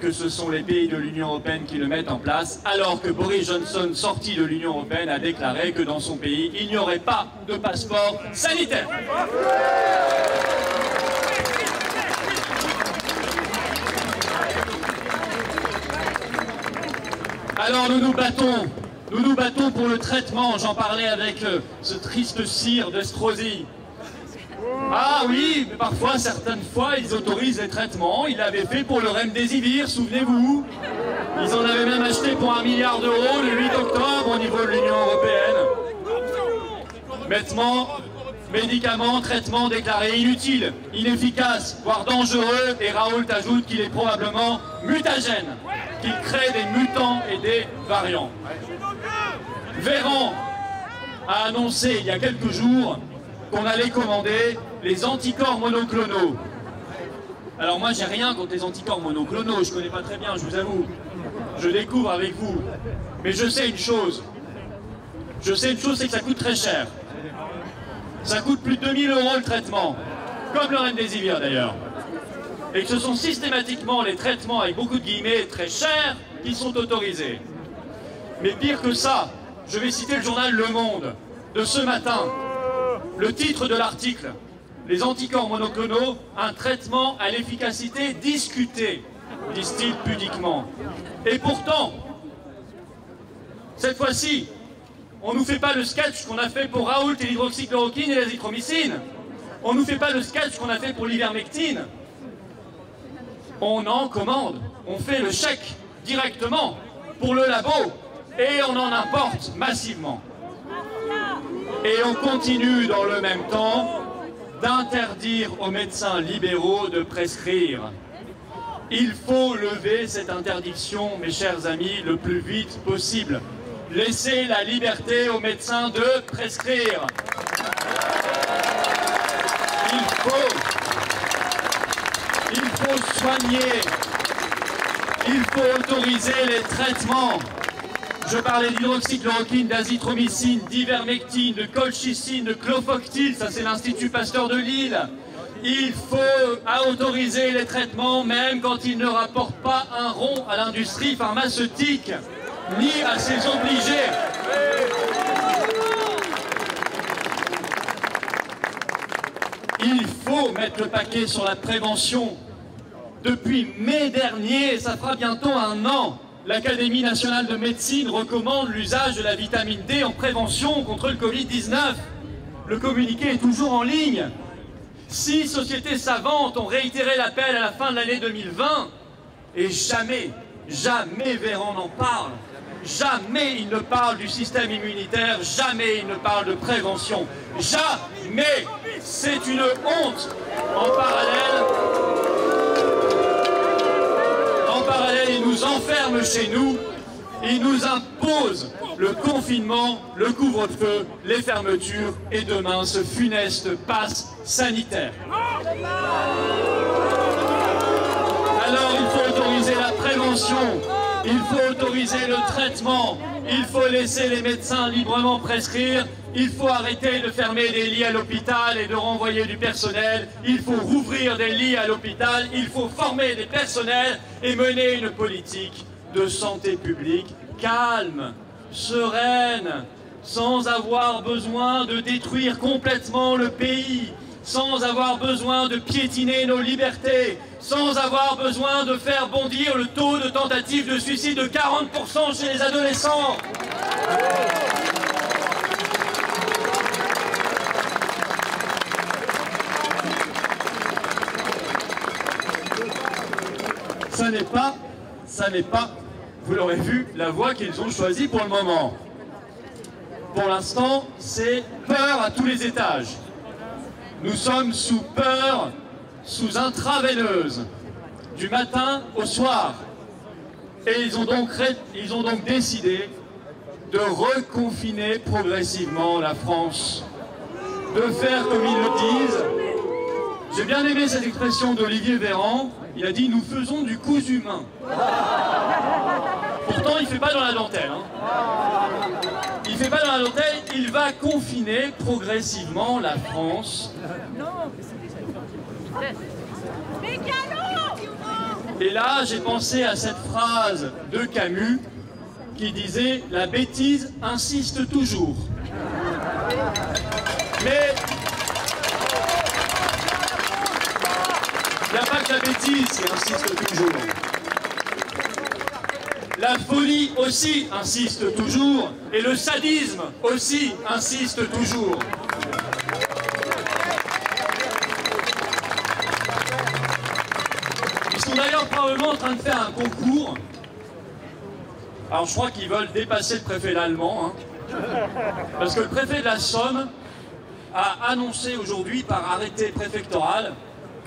S8: que ce sont les pays de l'Union européenne qui le mettent en place, alors que Boris Johnson, sorti de l'Union européenne, a déclaré que dans son pays, il n'y aurait pas de passeport sanitaire. Alors nous nous battons pour le traitement. J'en parlais avec ce triste sire d'Estrosi. Ah oui, mais parfois, certaines fois, ils autorisent les traitements. Ils l'avaient fait pour le remdesivir, souvenez-vous. Ils en avaient même acheté pour 1 milliard d'euros le 8 octobre au niveau de l'Union européenne. Médicaments, traitements déclarés inutiles, inefficaces, voire dangereux, et Raoult ajoute qu'il est probablement mutagène, qu'il crée des mutants et des variants. Véran a annoncé il y a quelques jours qu'on allait commander les anticorps monoclonaux. Alors moi j'ai rien contre les anticorps monoclonaux, je connais pas très bien, je vous avoue. Je découvre avec vous. Mais je sais une chose. C'est que ça coûte très cher. Ça coûte plus de 2 000 € le traitement, comme le remdesivir d'ailleurs. Et que ce sont systématiquement les traitements avec beaucoup de guillemets très chers qui sont autorisés. Mais pire que ça, je vais citer le journal Le Monde de ce matin. Le titre de l'article, les anticorps monoclonaux, un traitement à l'efficacité discutée, disent-ils pudiquement. Et pourtant, cette fois-ci, on ne nous fait pas le sketch qu'on a fait pour Raoult et l'hydroxychloroquine et l'azithromycine. On ne nous fait pas le sketch qu'on a fait pour l'ivermectine. On en commande, on fait le chèque directement pour le labo et on en importe massivement. Et on continue dans le même temps d'interdire aux médecins libéraux de prescrire. Il faut lever cette interdiction, mes chers amis, le plus vite possible. Laissez la liberté aux médecins de prescrire. Il faut soigner. Il faut autoriser les traitements. Je parlais d'hydroxychloroquine, d'azithromycine, d'ivermectine, de colchicine, de clofoctyle, ça c'est l'Institut Pasteur de Lille. Il faut autoriser les traitements même quand ils ne rapportent pas un rond à l'industrie pharmaceutique, ni à ses obligés. Il faut mettre le paquet sur la prévention. Depuis mai dernier, ça fera bientôt 1 an, l'Académie nationale de médecine recommande l'usage de la vitamine D en prévention contre le Covid-19. Le communiqué est toujours en ligne. 6 sociétés savantes ont réitéré l'appel à la fin de l'année 2020 et jamais Véran n'en parle. Jamais il ne parle du système immunitaire, jamais il ne parle de prévention. Jamais! C'est une honte. En parallèle, il nous enferme chez nous, il nous impose le confinement, le couvre-feu, les fermetures et demain ce funeste pass sanitaire. Alors il faut autoriser la prévention, il faut autoriser le traitement, il faut laisser les médecins librement prescrire, il faut arrêter de fermer des lits à l'hôpital et de renvoyer du personnel, il faut rouvrir des lits à l'hôpital, il faut former des personnels et mener une politique de santé publique calme, sereine, sans avoir besoin de détruire complètement le pays, sans avoir besoin de piétiner nos libertés, sans avoir besoin de faire bondir le taux de tentative de suicide de 40% chez les adolescents. Ça n'est pas, vous l'aurez vu, la voie qu'ils ont choisie pour le moment. Pour l'instant, c'est peur à tous les étages. Nous sommes sous peur, sous intraveineuse, du matin au soir. Et ils ont donc décidé de reconfiner progressivement la France, de faire comme ils le disent. J'ai bien aimé cette expression d'Olivier Véran. Il a dit « nous faisons du cousu humain ». Pourtant, il ne fait pas dans la dentelle. Il ne fait pas dans la dentelle, il va confiner progressivement la France. Et là, j'ai pensé à cette phrase de Camus qui disait « la bêtise insiste toujours ». Mais il n'y a pas que la bêtise qui insiste toujours. La folie aussi insiste toujours, et le sadisme aussi insiste toujours. Ils sont d'ailleurs probablement en train de faire un concours. Alors je crois qu'ils veulent dépasser le préfet l'allemand, hein, parce que le préfet de la Somme a annoncé aujourd'hui par arrêté préfectoral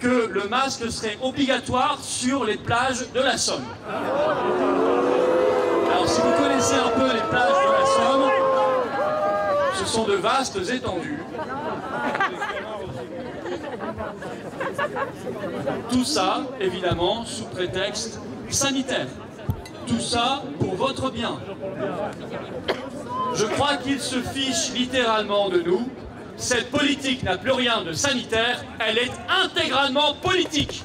S8: que le masque serait obligatoire sur les plages de la Somme. Alors si vous connaissez un peu les plages de la Somme, ce sont de vastes étendues. Tout ça, évidemment, sous prétexte sanitaire. Tout ça pour votre bien. Je crois qu'ils se fichent littéralement de nous. Cette politique n'a plus rien de sanitaire, elle est intégralement politique.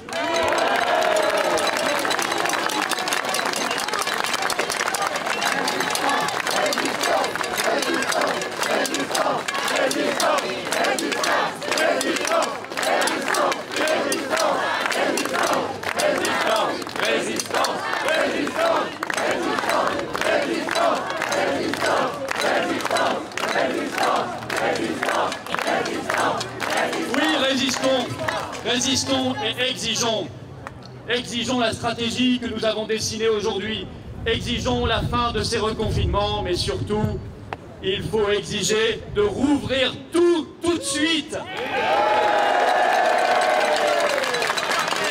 S8: Résistons et exigeons. Exigeons la stratégie que nous avons dessinée aujourd'hui. Exigeons la fin de ces reconfinements, mais surtout, il faut exiger de rouvrir tout de suite.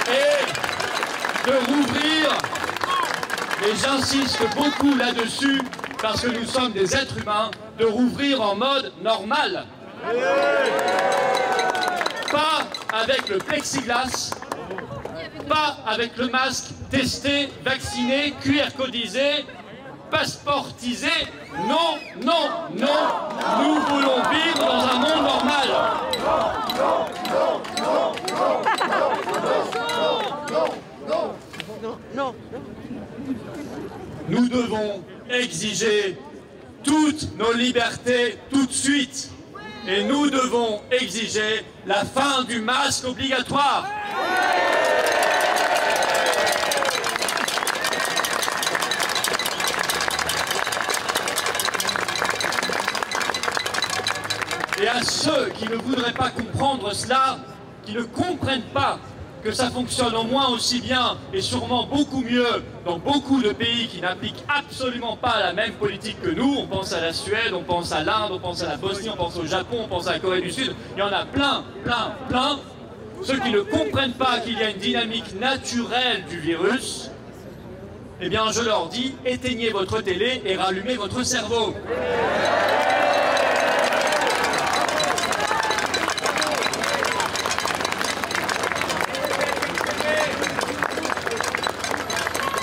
S8: Et de rouvrir, et j'insiste beaucoup là-dessus, parce que nous sommes des êtres humains, de rouvrir en mode normal. Pas avec le plexiglas, pas avec le masque testé, vacciné, QR-codisé, passeportisé. Non, non, non, nous voulons vivre dans un monde normal. Nous devons exiger toutes nos libertés tout de suite. Et nous devons exiger la fin du masque obligatoire. Et à ceux qui ne voudraient pas comprendre cela, qui ne comprennent pas que ça fonctionne au moins aussi bien et sûrement beaucoup mieux dans beaucoup de pays qui n'appliquent absolument pas la même politique que nous. On pense à la Suède, on pense à l'Inde, on pense à la Bosnie, on pense au Japon, on pense à la Corée du Sud. Il y en a plein. Ceux qui ne comprennent pas qu'il y a une dynamique naturelle du virus, eh bien je leur dis, éteignez votre télé et rallumez votre cerveau.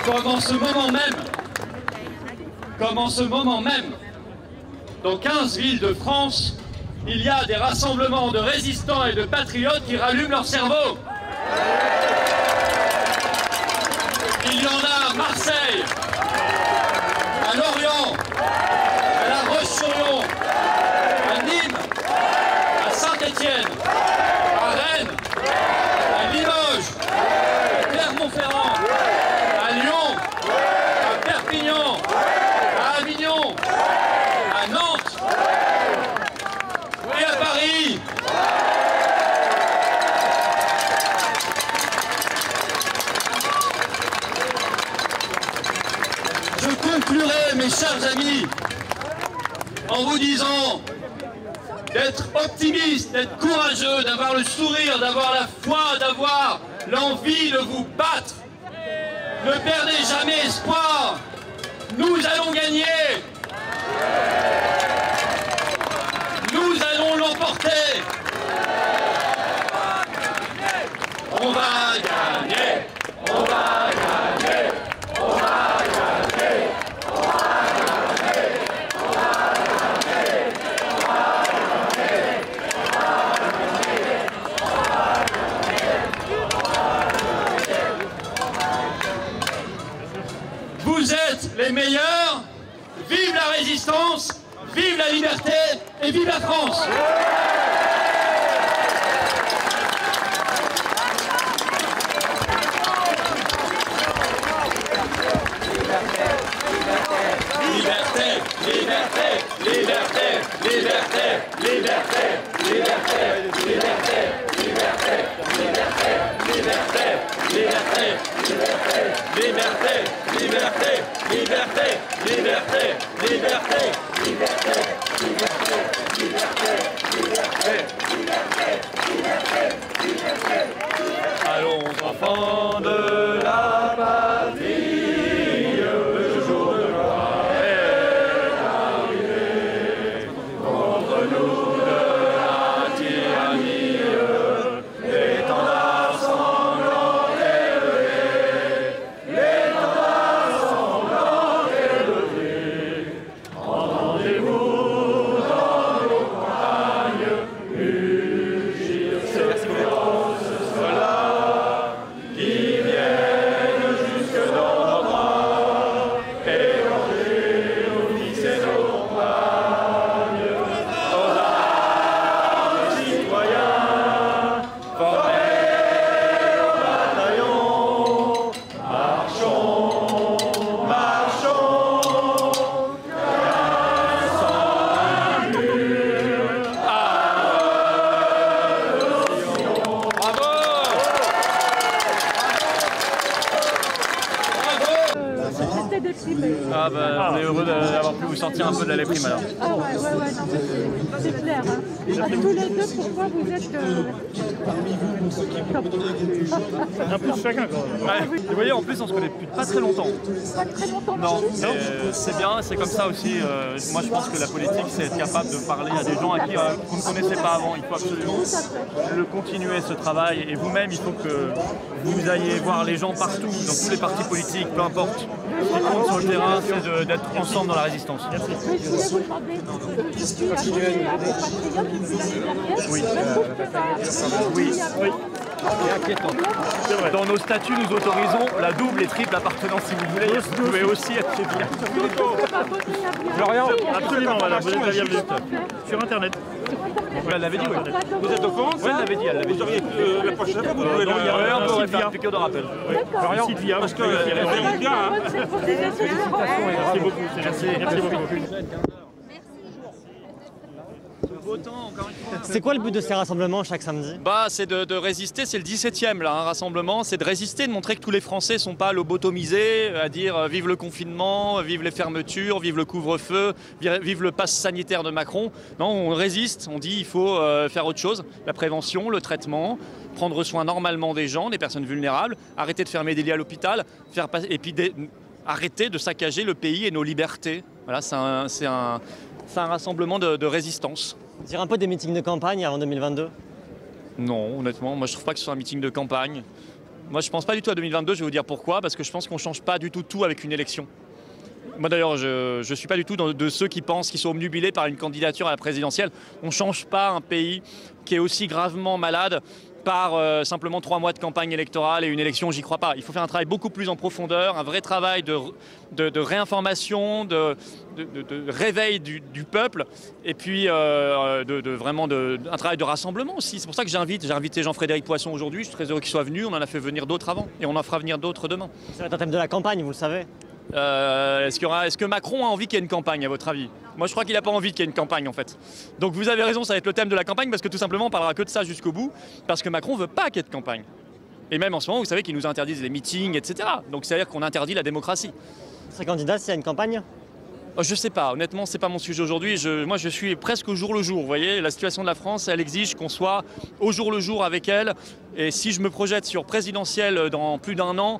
S8: Comme en ce moment même, dans 15 villes de France, il y a des rassemblements de résistants et de patriotes qui rallument leur cerveau. Il y en a à Marseille, à Lorient, à La Roche-sur-Yon, à Nîmes, à Saint-Étienne, à Rennes, à Limoges, à Clermont-Ferrand, à Lyon, à Perpignan, à Avignon, à Nantes et à Paris. Je conclurai, mes chers amis, en vous disant d'être optimiste, d'être courageux, d'avoir le sourire, d'avoir la foi, d'avoir l'envie de vous battre. Ne perdez jamais espoir. Nous allons gagner. Nous allons l'emporter. On va gagner. On va gagner. On va gagner. On va gagner. On va gagner. On va gagner. Vous êtes les meilleurs. Vive la résistance, vive la liberté et vive la France.
S3: Allons enfants de la patrie, le jour de gloire est arrivé. Contre nous de la tyrannie, l'étendard sanglant est levé. L'étendard sanglant est levé. Entendez-vous dans nos campagnes mugir ces grosses soldats qui viennent jusque dans nos bras, égorger nos fils et nos compagnes, nos armes citoyens, formés au bataillon, marchons, marchons, qu'un sang impur à Sion. Bravo!
S4: J'étais déprimée.
S3: Ah bah, on est heureux d'avoir pu vous sortir un peu de la déprime alors.
S4: Ah ouais, non, mais c'est clair. Hein. Tous les deux, pourquoi vous êtes...
S3: Un peu chacun quand même. Ouais. Vous voyez, en plus, on se connaît depuis pas très longtemps.
S4: Pas très longtemps.
S3: Non, c'est bien, c'est comme ça aussi. Moi, je pense que la politique, c'est être capable de parler à des gens à qui vous ne connaissez pas avant. Il faut absolument le continuer, ce travail. Et vous-même, il faut que vous ayez voir les gens partout, dans tous les partis politiques, peu importe. Ce qui compte sur le terrain, c'est d'être ensemble dans la résistance. Merci.
S4: Mais je voulais vous demander, ici, à côté, à vos patriotes, vous avez derrière,
S3: Oui.
S4: je trouve que ça...
S3: Oui. C'est inquiétant. Dans nos statuts, nous autorisons la double et triple appartenance si vous voulez. Vous pouvez aussi être chez Florian, absolument, madame, vous êtes la bienvenue. Sur Internet. Elle l'avait dit, oui. Vous êtes au courant? Oui, elle l'avait dit, elle l'avait dit. La prochaine fois, vous pouvez on pourrait faire un piqueur de rappel. Florian, Sylvia, parce que c'est bien, hein. Merci beaucoup. Merci beaucoup.
S12: C'est quoi le but de ces rassemblements chaque samedi?
S3: Bah, c'est de résister, c'est le 17e là, un rassemblement, c'est de résister, de montrer que tous les Français sont pas lobotomisés, à dire vive le confinement, vive les fermetures, vive le couvre-feu, vive le pass sanitaire de Macron. Non, on résiste, on dit il faut faire autre chose, la prévention, le traitement, prendre soin normalement des gens, des personnes vulnérables, arrêter de fermer des lits à l'hôpital, et puis arrêter de saccager le pays et nos libertés. Voilà, c'est un rassemblement de résistance.
S12: Dire un peu des meetings de campagne avant 2022?
S3: Non, honnêtement, moi je trouve pas que ce soit un meeting de campagne. Moi je pense pas du tout à 2022, je vais vous dire pourquoi, parce que je pense qu'on change pas du tout avec une élection. Moi d'ailleurs, je suis pas du tout de ceux qui pensent qu'ils sont obnubilés par une candidature à la présidentielle. On change pas un pays qui est aussi gravement malade par simplement 3 mois de campagne électorale et une élection, j'y crois pas. Il faut faire un travail beaucoup plus en profondeur, un vrai travail de réinformation, de réveil du peuple, et puis vraiment un travail de rassemblement aussi. C'est pour ça que j'ai invité Jean-Frédéric Poisson aujourd'hui, je suis très heureux qu'il soit venu, on en a fait venir d'autres avant, et on en fera venir d'autres demain.
S12: Ça va être un thème de la campagne, vous le savez.
S3: Est-ce que Macron a envie qu'il y ait une campagne, à votre avis? Moi je crois qu'il n'a pas envie qu'il y ait une campagne en fait. Donc vous avez raison, ça va être le thème de la campagne, parce que tout simplement on parlera que de ça jusqu'au bout, parce que Macron ne veut pas qu'il y ait de campagne. Et même en ce moment, vous savez qu'ils nous interdisent les meetings, etc. Donc c'est-à-dire qu'on interdit la démocratie.
S12: Vous serez candidat s'il y a une campagne?
S3: Je sais pas, honnêtement c'est pas mon sujet aujourd'hui, moi je suis presque au jour le jour, vous voyez, la situation de la France elle exige qu'on soit au jour le jour avec elle, et si je me projette sur présidentielle dans plus d'1 an,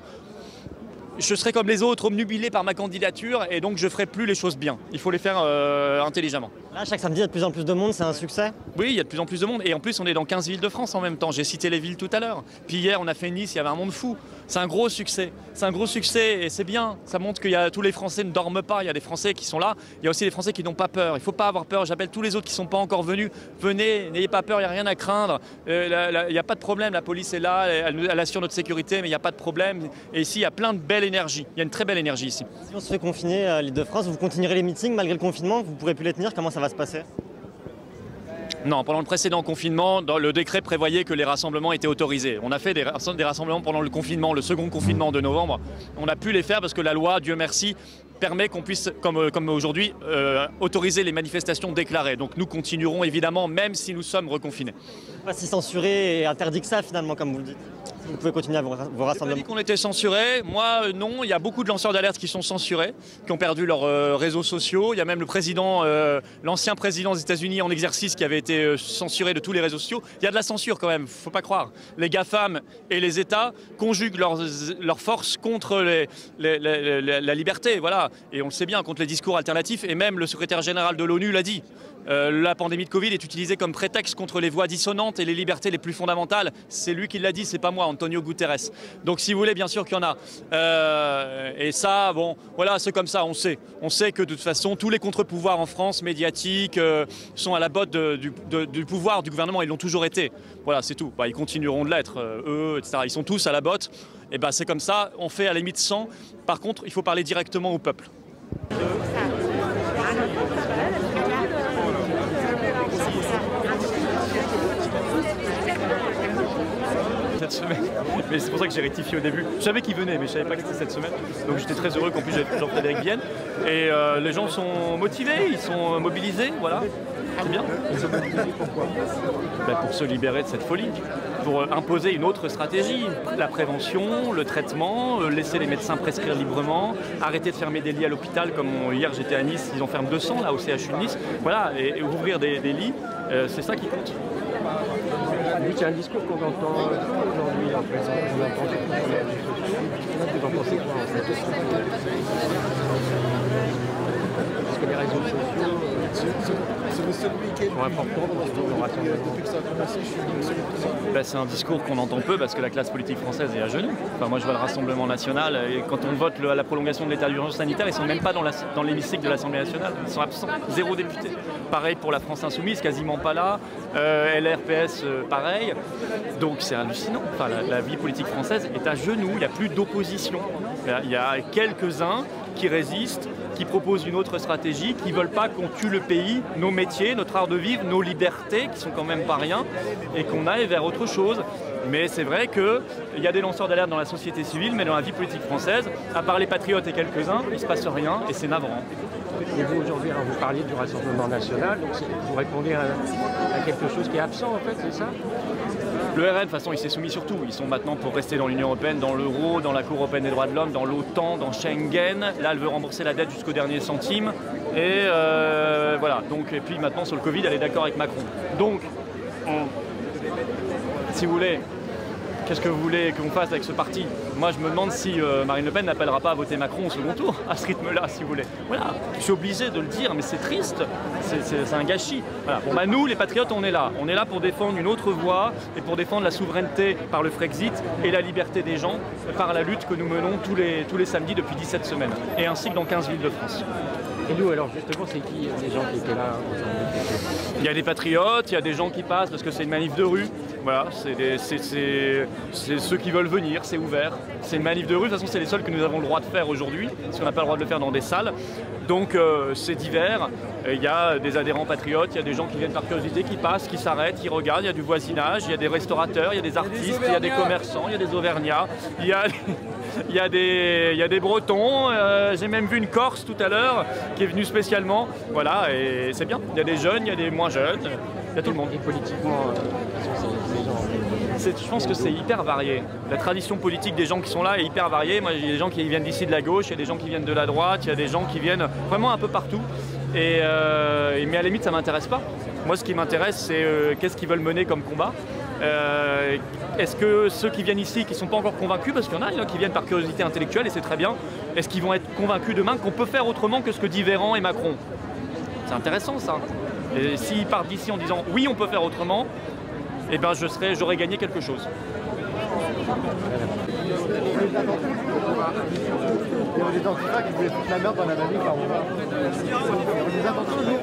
S3: je serai comme les autres, obnubilé par ma candidature, et donc je ferai plus les choses bien. Il faut les faire intelligemment.
S12: Là, chaque samedi, il y a de plus en plus de monde, c'est un succès?
S3: Oui, il y a de plus en plus de monde, et en plus on est dans 15 villes de France en même temps. J'ai cité les villes tout à l'heure. Puis hier, on a fait Nice, il y avait un monde fou. C'est un gros succès. C'est un gros succès, et c'est bien. Ça montre que tous les Français ne dorment pas. Il y a des Français qui sont là. Il y a aussi des Français qui n'ont pas peur. Il ne faut pas avoir peur. J'appelle tous les autres qui ne sont pas encore venus. Venez, n'ayez pas peur, il n'y a rien à craindre. Il n'y a pas de problème. La police est là, elle assure notre sécurité, mais il n'y a pas de problème. Et ici, il y a plein de belle énergie. Il y a une très belle énergie ici.
S12: Si on se fait confiner l'Île-de-France, vous continuerez les meetings malgré le confinement? Vous ne pourrez plus les tenir? Comment ça va se passer?
S3: Non, pendant le précédent confinement, le décret prévoyait que les rassemblements étaient autorisés. On a fait des rassemblements pendant le confinement, le second confinement de novembre. On a pu les faire parce que la loi, Dieu merci, permet qu'on puisse, comme aujourd'hui, autoriser les manifestations déclarées. Donc nous continuerons évidemment, même si nous sommes reconfinés.
S12: Pas si censuré et interdit que ça finalement, comme vous le dites. Vous pouvez continuer à vos rassemblements.
S3: J'ai pas dit qu'on était censuré. Moi, non. Il y a beaucoup de lanceurs d'alerte qui sont censurés, qui ont perdu leurs réseaux sociaux. Il y a même le président, l'ancien président des États-Unis en exercice qui avait été censuré de tous les réseaux sociaux. Il y a de la censure quand même, faut pas croire. Les GAFAM et les États conjuguent leurs forces contre la liberté, voilà. Et on le sait bien, contre les discours alternatifs. Et même le secrétaire général de l'ONU l'a dit. La pandémie de Covid est utilisée comme prétexte contre les voix dissonantes et les libertés les plus fondamentales. C'est lui qui l'a dit, c'est pas moi, Antonio Guterres. Donc si vous voulez, bien sûr qu'il y en a. Et ça, bon, voilà, c'est comme ça, on sait. On sait que de toute façon, tous les contre-pouvoirs en France, médiatiques, sont à la botte du pouvoir, du gouvernement. Ils l'ont toujours été. Voilà, c'est tout. Bah, ils continueront de l'être, eux, etc. Ils sont tous à la botte. Et bah, c'est comme ça, on fait à la limite sans. Par contre, il faut parler directement au peuple. Cette semaine, mais c'est pour ça que j'ai rectifié au début. Je savais qu'il venait, mais je savais pas que c'était cette semaine. Donc j'étais très heureux qu'en plus Jean-Frédéric vienne. Et les gens sont motivés, ils sont mobilisés, voilà. C'est bien. Ils sont mobilisés pourquoi ? Pour se libérer de cette folie, pour imposer une autre stratégie, la prévention, le traitement, laisser les médecins prescrire librement, arrêter de fermer des lits à l'hôpital comme hier j'étais à Nice, ils en ferment 200 là au CHU de Nice. Voilà, et ouvrir des lits, c'est ça qui compte.
S13: C'est un discours qu'on entend aujourd'hui en fait. On entend beaucoup sur les réseaux sociaux. Vous en pensez quoi en fait ? Parce que les réseaux sociaux sont importants pour le rassemblement.
S3: C'est un discours qu'on entend peu parce que la classe politique française est à genoux. Enfin, moi je vois le Rassemblement national et quand on vote la prolongation de l'état d'urgence sanitaire, ils ne sont même pas dans l'hémicycle de l'Assemblée nationale. Ils sont absents, 0 député. Pareil pour la France Insoumise, quasiment pas là. LRPS, pareil. Donc c'est hallucinant. Enfin, la vie politique française est à genoux, il n'y a plus d'opposition. Il y a quelques-uns qui résistent, qui proposent une autre stratégie, qui ne veulent pas qu'on tue le pays, nos métiers, notre art de vivre, nos libertés, qui sont quand même pas rien, et qu'on aille vers autre chose. Mais c'est vrai qu'il y a des lanceurs d'alerte dans la société civile, mais dans la vie politique française, à part les patriotes et quelques-uns, il ne se passe rien, et c'est navrant.
S13: Et vous, aujourd'hui, vous parliez du Rassemblement national, donc vous répondez à quelque chose qui est absent, en fait, c'est ça ?
S3: Le RN, de toute façon, il s'est soumis sur tout. Ils sont maintenant pour rester dans l'Union européenne, dans l'euro, dans la Cour européenne des droits de l'homme, dans l'OTAN, dans Schengen. Là, elle veut rembourser la dette jusqu'au dernier centime. Et voilà. Donc, et puis maintenant, sur le Covid, elle est d'accord avec Macron. Donc, si vous voulez, qu'est-ce que vous voulez qu'on fasse avec ce parti ? Moi, je me demande si Marine Le Pen n'appellera pas à voter Macron au second tour, à ce rythme-là, si vous voulez. Voilà, je suis obligé de le dire, mais c'est triste, c'est un gâchis. Voilà. Bon, nous, les patriotes, on est là. On est là pour défendre une autre voie et pour défendre la souveraineté par le Frexit et la liberté des gens par la lutte que nous menons tous les samedis depuis 17 semaines, et ainsi que dans 15 villes de France.
S13: Et nous, alors justement, c'est qui les gens qui étaient là
S3: Il y a des patriotes, il y a des gens qui passent parce que c'est une manif de rue. Voilà, c'est ceux qui veulent venir, c'est ouvert. C'est une manif de rue, de toute façon c'est les seuls que nous avons le droit de faire aujourd'hui, parce qu'on n'a pas le droit de le faire dans des salles. Donc c'est divers, il y a des adhérents patriotes, il y a des gens qui viennent par curiosité, qui passent, qui s'arrêtent, qui regardent, il y a du voisinage, il y a des restaurateurs, il y a des artistes, il y a des commerçants, il y a des Auvergnats, il y a des Bretons, j'ai même vu une Corse tout à l'heure qui est venue spécialement, voilà, et c'est bien. Il y a des jeunes, il y a des moins jeunes, il y a tout le monde.
S13: Et politiquement,
S3: je pense que c'est hyper varié. La tradition politique des gens qui sont là est hyper variée. Moi, il y a des gens qui viennent d'ici de la gauche, il y a des gens qui viennent de la droite, il y a des gens qui viennent vraiment un peu partout. Mais à la limite, ça ne m'intéresse pas. Moi, ce qui m'intéresse, c'est qu'est-ce qu'ils veulent mener comme combat. Est-ce que ceux qui viennent ici, qui ne sont pas encore convaincus, parce qu'il y en a qui viennent par curiosité intellectuelle, et c'est très bien, est-ce qu'ils vont être convaincus demain qu'on peut faire autrement que ce que dit Véran et Macron ? C'est intéressant, ça. Et s'ils partent d'ici en disant « oui, on peut faire autrement », eh ben j'aurais gagné quelque chose.
S6: Il y avait des antifas qui voulaient foutre la merde dans la manif. On les attend toujours.